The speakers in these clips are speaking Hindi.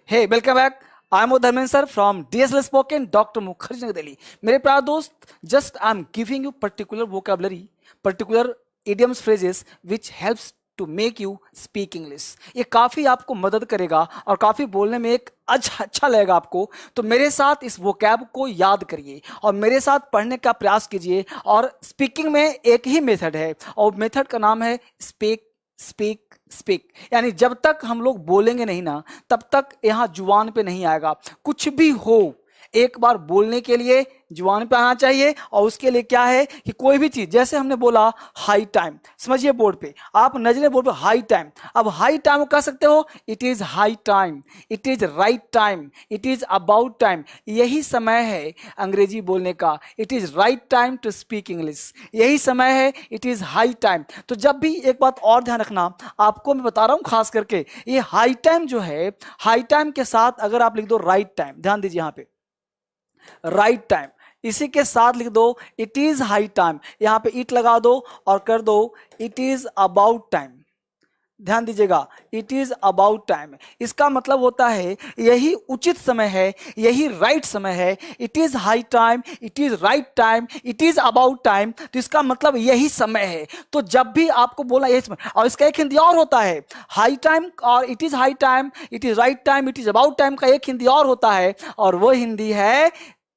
Hey welcome back. I am Dharmendra sir from DSL spoken doctor Mukherjee Nagar Delhi. मेरे प्यारे दोस्त, just I am giving you particular vocabulary, particular idioms phrases which helps to make you speak English. ये काफ़ी आपको मदद करेगा और काफ़ी बोलने में एक अच्छा लगेगा आपको। तो मेरे साथ इस वोकैब को याद करिए और मेरे साथ पढ़ने का प्रयास कीजिए। और स्पीकिंग में एक ही मेथड है और मेथड का नाम है स्पीक स्पीक स्पीक। यानी जब तक हम लोग बोलेंगे नहीं ना, तब तक यहाँ जुबान पे नहीं आएगा। कुछ भी हो, एक बार बोलने के लिए जुबान पे आना चाहिए। और उसके लिए क्या है कि कोई भी चीज, जैसे हमने बोला हाई टाइम, समझिए बोर्ड पे, आप नजरे बोर्ड पे हाई टाइम। अब हाई टाइम कह सकते हो it is high time, it is right time, it is about time. यही समय है अंग्रेजी बोलने का। It is right time to speak English, यही समय है, इट इज हाई टाइम। तो जब भी, एक बात और ध्यान रखना, आपको मैं बता रहा हूं खास करके, ये हाई टाइम जो है, हाई टाइम के साथ अगर आप लिख दो राइट टाइम, ध्यान दीजिए यहां पे राइट टाइम, इसी के साथ लिख दो इट इज हाई टाइम, यहां पे इट लगा दो और कर दो इट इज अबाउट टाइम। ध्यान दीजिएगा, इट इज अबाउट टाइम, इसका मतलब होता है यही उचित समय है, यही राइट समय है। It is high time, it is right time, it is about time, तो इसका मतलब यही समय है। तो जब भी आपको बोला यही समय, और इसका एक हिंदी और होता है, हाई टाइम और it is high time, it is right time, it is about time का एक हिंदी और होता है, और वो हिंदी है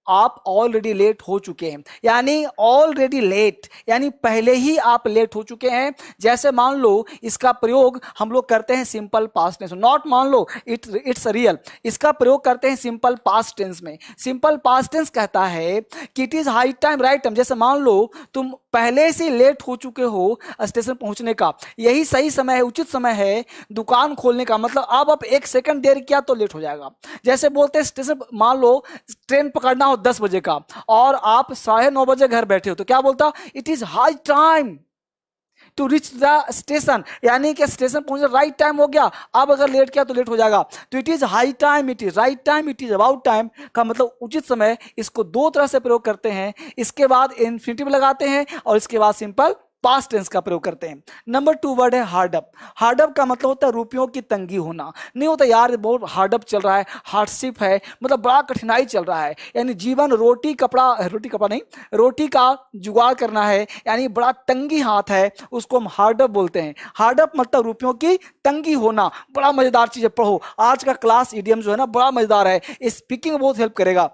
आप ऑलरेडी लेट हो चुके हैं। यानी ऑलरेडी लेट, यानी पहले ही आप लेट हो चुके हैं। जैसे मान लो इसका प्रयोग हम लोग करते हैं सिंपल पास्ट टेंस, नॉट मान लो इट्स रियल, इसका प्रयोग करते हैं सिंपल पास्ट टेंस में। सिंपल पास्ट टेंस कहता है कि it is high time right time. जैसे मान लो तुम पहले से लेट हो चुके हो स्टेशन पहुंचने का, यही सही समय है, उचित समय है दुकान खोलने का। मतलब अब आप 1 सेकंड देर किया तो लेट हो जाएगा। जैसे बोलते हैं स्टेशन, मान लो ट्रेन पकड़ना हो 10 बजे का और आप 9:30 बजे घर बैठे हो, तो क्या बोलता, it is high time to reach the station, यानी कि स्टेशन पहुंचने राइट टाइम हो गया। अब अगर लेट किया तो लेट हो जाएगा। तो it is high time, it is right time, it is about time का मतलब उचित समय। इसको दो तरह से प्रयोग करते हैं, इसके बाद इन्फिनिटिव लगाते हैं और इसके बाद सिंपल पास्ट टेंस का प्रयोग करते हैं। नंबर 2 वर्ड है हार्ड अप। हार्ड अप का मतलब होता है रुपयों की तंगी होना। नहीं होता यार बहुत हार्ड अप चल रहा है, हार्डशिप है, मतलब बड़ा कठिनाई चल रहा है, यानी जीवन रोटी कपड़ा नहीं, रोटी का जुगाड़ करना है, यानी बड़ा तंगी हाथ है, उसको हम हार्ड अप बोलते हैं। हार्ड अप मतलब रुपयों की तंगी होना। बड़ा मजेदार चीज है, पढ़ो आज का क्लास इडियम जो है ना, बड़ा मजेदार है, स्पीकिंग बहुत हेल्प करेगा।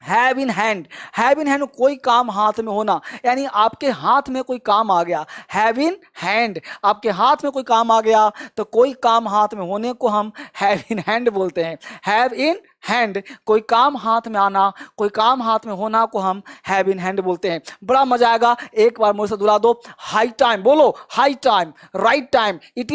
Have in hand, have in hand कोई काम हाथ में होना, यानी आपके हाथ में कोई काम आ गया। हैव इन हैंड, आपके हाथ में कोई काम आ गया, तो कोई काम हाथ में होने को हम हैव इन हैंड बोलते हैं। हैव इन हैंड, कोई काम हाथ में आना, कोई काम हाथ में होना को हम हैव इन हैंड बोलते हैं। बड़ा मजा आएगा, एक बार मुझसे दुला दो। हाई टाइम बोलो, high time, right time, it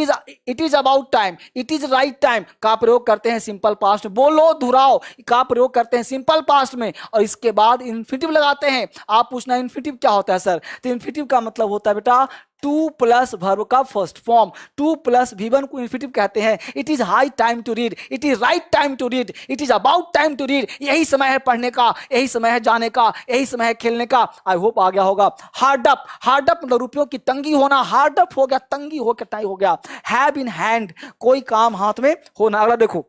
is about time, it is right time का प्रयोग करते हैं सिंपल पास्ट। बोलो दुहराओ का प्रयोग करते हैं सिंपल पास्ट में, और इसके बाद इन्फिनिटिव लगाते हैं। आप पूछना इन्फिनिटिव क्या होता है सर, तो इन्फिनिटिव का मतलब होता है बेटा 2 प्लस वर्ब का फर्स्ट फॉर्म। 2 प्लस V1 को इन्फिनिटिव कहते हैं। It is high time to read, it is right time to read, it is about time to read, यही समय है पढ़ने का, यही समय है जाने का, यही समय है खेलने का। आई होप आ गया होगा। हार्ड अप, हार्ड अप मतलब रुपयों की तंगी होना, हार्ड अप हो गया, तंगी हो गया, हो गया। हैव इन हैंड, कोई काम हाथ में होना। अगला देखो,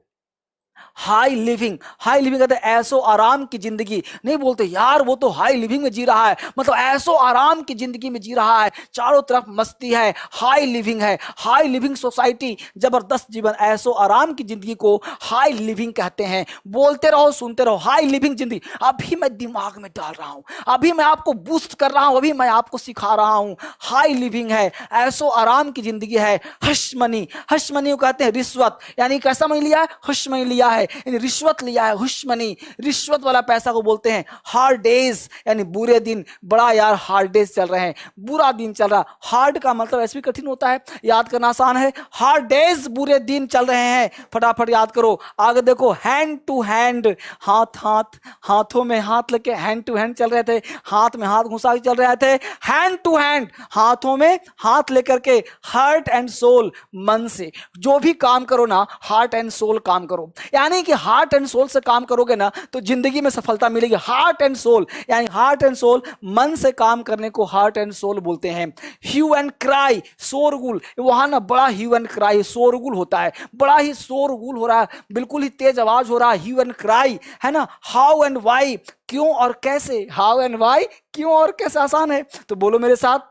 हाई लिविंग। हाई लिविंग कहते हैं ऐसो आराम की जिंदगी। नहीं बोलते यार वो तो हाई लिविंग में जी रहा है, मतलब ऐसो आराम की जिंदगी में जी रहा है, चारों तरफ मस्ती है, हाई लिविंग है। हाई लिविंग सोसाइटी, जबरदस्त जीवन, ऐसो आराम की जिंदगी को हाई लिविंग कहते हैं। बोलते रहो, सुनते रहो, हाई लिविंग जिंदगी। अभी मैं दिमाग में डाल रहा हूं, अभी मैं आपको बूस्ट कर रहा हूं, अभी मैं आपको सिखा रहा हूं। हाई लिविंग है, ऐसो आराम की जिंदगी है। हश मनी, हश मनी को कहते हैं रिश्वत, यानी कैसा मनी लिया है, हुश मनी लिया है, यानी रिश्वत लिया है, हुश मनी, रिश्वत वाला पैसा को बोलते हैं। हार्ड डेज, यानी बुरे दिन, बड़ा यार हार्ड डेज चल रहे हैं, बुरा दिन चल रहा। हार्ड का मतलब ऐसे भी कठिन होता है, याद करना आसान है। हार्ड डेज, बुरे दिन चल रहे हैं, फटाफट याद करो। आगे देखो, हैंड टू हैंड, हाथ हाथ, हाथों में हाथ लेके हैंड टू हैंड चल रहे थे, हाथ में हाथ घुसा के चल रहे थे। हैंड टू हैंड, हाथों में हाथ लेकर के, हार्ट एंड सोल, मन से जो भी काम करो ना, हार्ट एंड सोल काम करो। यानी कि हार्ट एंड सोल से काम करोगे ना तो जिंदगी में सफलता मिलेगी। हार्ट एंड सोल, यानी हार्ट एंड सोल, मन से काम करने को हार्ट एंड सोल बोलते हैं। ह्यू एंड क्राई, शोरगुल, वहां ना बड़ा ह्यू एंड क्राई, शोरगुल होता है, बड़ा ही शोरगुल हो रहा है, बिल्कुल ही तेज आवाज हो रहा है, ह्यू एंड क्राई, है ना। हाउ एंड वाई, क्यों और कैसे, हाउ एंड वाई, क्यों और कैसे, आसान है। तो बोलो मेरे साथ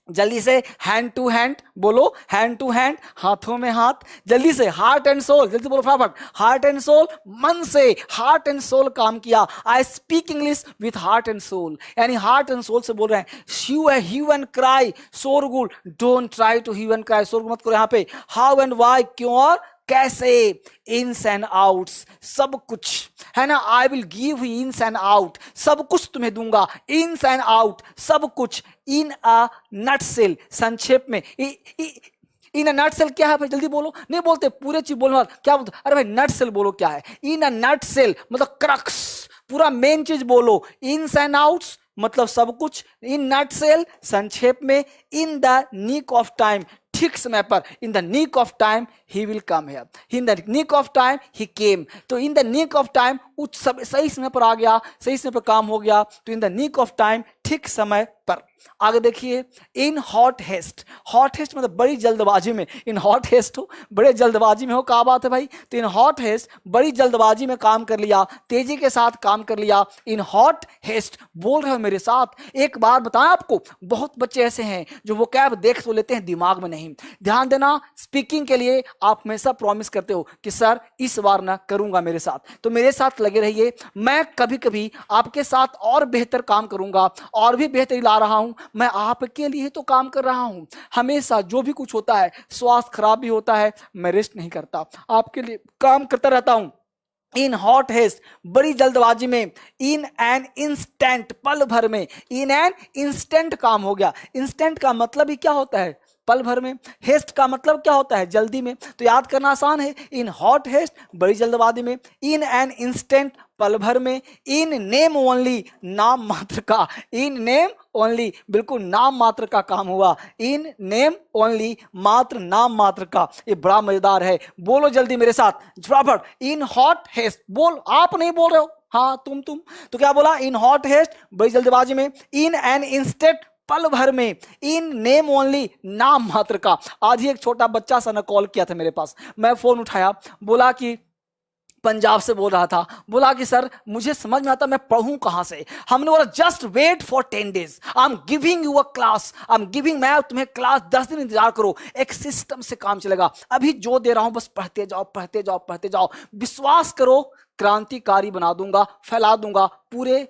जल्दी से, हैंड टू हैंड, बोलो हैंड टू हैंड, हाथों में हाथ, जल्दी से। हार्ट एंड सोल, जल्दी बोलो फटाफट। हार्ट एंड सोल, मन से हार्ट एंड सोल काम किया। I speak English with heart and soul, यानी हार्ट एंड सोल से बोल रहे हैं। ह्यू एंड क्राई, शोरगुल, don't try to hue and cry, शोरगुल मत करो यहाँ पे। हाउ एंड वाई, क्यों और कैसे, इन्स एंड आउट्स, सब कुछ, है ना। I will give you ins and out, सब कुछ तुम्हें दूंगा, इन्स एंड आउट, सब कुछ। इन अ नटसेल, संक्षेप में। इन अ नटसेल क्या है भाई, जल्दी बोलो। नहीं बोलते पूरे चीज बोलना, क्या बोलते, अरे भाई नटसेल बोलो क्या है। इन अ नटसेल मतलब क्रक्स, पूरा मेन चीज बोलो। इन्स एंड आउट्स मतलब सब कुछ, इन नटसेल संक्षेप में। In the nick of time, ठीक समय पर, in the nick of time he will come here, in the nick of time he came. तो in the nick of time, सही समय पर आ गया, सही समय पर काम हो गया, तो in the nick of time, ठीक समय पर। आगे देखिए, in hot haste, hot haste मतलब बड़ी जल्दबाजी में, इन हॉट हेस्ट हो, बड़े जल्दबाजी में हो, क्या बात है भाई। तो इन हॉट हेस्ट, बड़ी जल्दबाजी में काम कर लिया, तेजी के साथ काम कर लिया, इन हॉट हेस्ट। बोल रहे हो मेरे साथ। एक बार बताएं आपको, बहुत बच्चे ऐसे हैं जो वो कैब देख तो लेते हैं, दिमाग में नहीं। ध्यान देना, स्पीकिंग के लिए आप हमेशा प्रॉमिस करते हो कि सर इस बार ना करूंगा मेरे साथ, तो मेरे साथ लगे रहिए। मैं कभी कभी आपके साथ और बेहतर काम करूंगा, और भी बेहतरी ला रहा हूं। मैं आपके लिए तो काम कर रहा हूं। हमेशा जो भी कुछ होता है, स्वास्थ्य खराब भी होता है, मैं रेस्ट नहीं करता, आपके लिए काम करता रहता हूं। इन हॉट हेस्ट, बड़ी जल्दबाजी में। इन एन इंस्टेंट, पल भर में। इन एन इंस्टेंट काम हो गया। इंस्टेंट का मतलब ही क्या होता है, पल भर में। हेस्ट का मतलब क्या होता है, जल्दी में। तो याद करना आसान है। इन हॉट हेस्ट, बड़ी जल्दबाजी में। इन एन इंस्टेंट, पल भर में। इन नेम ओनली, नाम मात्र का। इन नेम ओनली, बिल्कुल नाम मात्र का काम हुआ। इन नेम ओनली, मात्र, नाम मात्र का। ये बड़ा मजेदार है, बोलो जल्दी मेरे साथ फटाफट। इन हॉट हेस्ट, बोल, आप नहीं बोल रहे हो, हाँ तुम। तो क्या बोला, इन हॉट हेस्ट, बड़ी जल्दबाजी में। इन एन इंस्टेंट, पल भर में। इन नेम ओनली, नाम मात्र का। आज ही एक छोटा बच्चा सा ने कॉल किया था मेरे पास, मैं फोन उठाया, बोला कि पंजाब से बोल रहा था, बोला कि सर मुझे समझ में आता मैं पढ़ूं कहां से। हमने बोला just wait for 10 days, I am giving you a class, I am giving, मैं तुम्हें क्लास, 10 दिन इंतजार करो, एक सिस्टम से काम चलेगा। अभी जो दे रहा हूं बस पढ़ते जाओ, पढ़ते जाओ, पढ़ते जाओ। विश्वास करो, क्रांतिकारी बना दूंगा, फैला दूंगा पूरे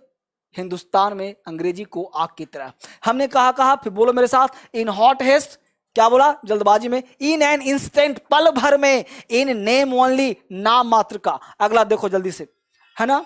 हिंदुस्तान में अंग्रेजी को आग की तरह। हमने कहा, फिर बोलो मेरे साथ। इन हॉट हेस्ट, क्या बोला, जल्दबाजी में। इन एन इंस्टेंट, पल भर में। इन नेम ओनली, नाम मात्र का। अगला देखो जल्दी से, है ना,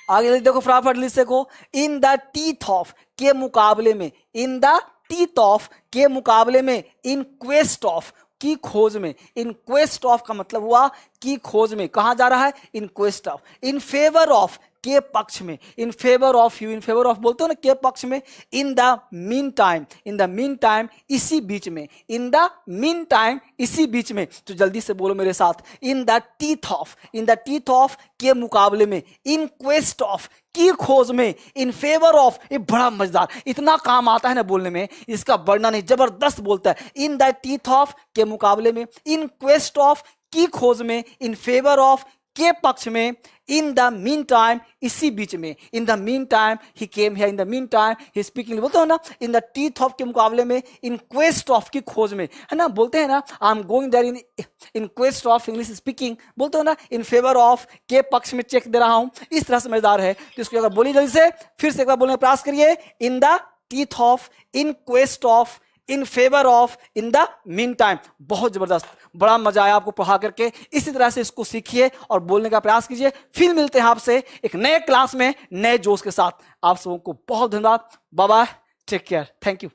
आगे देखो फटाफट जल्दी से को। इन द टीथ ऑफ, के मुकाबले में। इन द टीथ ऑफ, के मुकाबले में। इन क्वेस्ट ऑफ, की खोज में। इन क्वेस्ट ऑफ का मतलब हुआ की खोज में, कहां जा रहा है, in quest of. In favour of, के पक्ष में। In favour of you, in favour of बोलते हो ना, के पक्ष में। In the meantime, in the meantime, इसी बीच में। इन द मीन टाइम, इसी बीच में। तो जल्दी से बोलो मेरे साथ, in the teeth of, in the teeth of, के मुकाबले में। इन क्वेस्ट ऑफ, की खोज में। इन फेवर ऑफ, ये बड़ा मजेदार, इतना काम आता है ना बोलने में, इसका वर्णन नहीं, जबरदस्त बोलता है। इन द टीथ ऑफ, के मुकाबले में। इन क्वेस्ट ऑफ, की खोज में। इन फेवर ऑफ, के पक्ष में। इन द मीन टाइम, इसी बीच में। In the mean time he came here, in the mean time he speaking, बोलते हो ना। इन द टीथ ऑफ के मुकाबले में, इन क्वेस्ट ऑफ की खोज में, है ना, बोलते हैं ना, I am going there in quest of English speaking, बोलते हो ना। इन फेवर ऑफ, के पक्ष में चेक दे रहा हूं, इस तरह समझदार है। तो इसको अगर बोलिए जल्दी से, फिर से एक बार बोलने का प्रयास करिए। In the teeth of, in quest of, in favour of, in the mean time. बहुत जबरदस्त, बड़ा मजा आया आपको पढ़ा करके। इसी तरह से इसको सीखिए और बोलने का प्रयास कीजिए। फिर मिलते हैं आपसे एक नए क्लास में, नए जोश के साथ। आप सबों को बहुत धन्यवाद, bye bye, take care, thank you.